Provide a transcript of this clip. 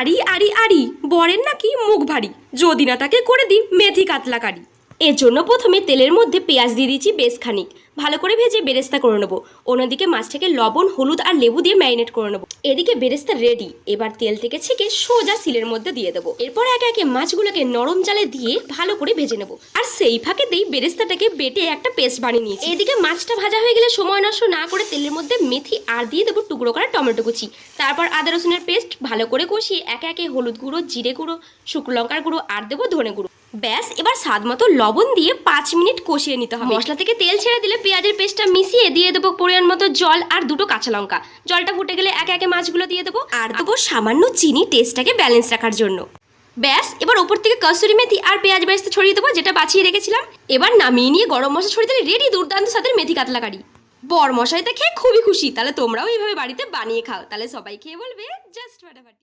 আরি আরি আরি, বরের নাকি মুখ ভারী, যদি না তাকে করে দিই মেথি কাতলা কারি। এর জন্য প্রথমে তেলের মধ্যে পেঁয়াজ দিয়ে দিচ্ছি বেশ খানিক, ভালো করে ভেজে বেরেস্তা করে নেবো। অন্যদিকে মাছটাকে লবণ হলুদ আর লেবু দিয়ে ম্যারিনেট করে নেবো। এদিকে বেরেস্তা রেডি। এবার তেল থেকে ছেঁকে সোজা সিলের মধ্যে দিয়ে দেবো। এরপর একে একে মাছগুলোকে নরম জালে দিয়ে ভালো করে ভেজে নেবো। আর সেই ফাঁকেতেই বেরেস্তাটাকে বেটে একটা পেস্ট বানিয়ে নিয়েছি। এদিকে মাছটা ভাজা হয়ে গেলে সময় নষ্ট না করে তেলের মধ্যে মেথি আর দিয়ে দেবো টুকরো করা টমেটো কুচি। তারপর আদা রসুনের পেস্ট ভালো করে কষিয়ে একে একে হলুদ গুঁড়ো, জিরে গুঁড়ো, শুকনো লঙ্কার গুঁড়ো আর দেবো ধনে গুঁড়ো। ব্যাস, এবার স্বাদ মতো লবণ দিয়ে 5 মিনিট কষিয়ে নিতে হবে। মশলা থেকে তেল ছেড়ে দিলে পেঁয়াজের পেস্টটা মিশিয়ে দিয়ে দেবো পরিমাণ মতো জল আর 2টো কাঁচা লঙ্কা। জলটা ফুটে গেলে একে একে মাছগুলো দিয়ে দেবো আর দেবো সামান্য চিনি টেস্টটাকে ব্যালেন্স রাখার জন্য। ব্যাস, এবার ওপর থেকে কসুরি মেথি আর পেঁয়াজ বেরেস্তা ছড়িয়ে দেবো, যেটা বাছিয়ে রেখেছিলাম। এবার নামিয়ে নিয়ে গরম মশলা ছড়িয়ে দিলে রেডি দুর্দান্ত স্বাদের মেথি কাতলা কারি। বর মশাইটা খেয়ে খুবই খুশি। তাহলে তোমরাও এইভাবে বাড়িতে বানিয়ে খাও, তাহলে সবাই খেয়ে বলবে জাস্ট ফাটাফাটি।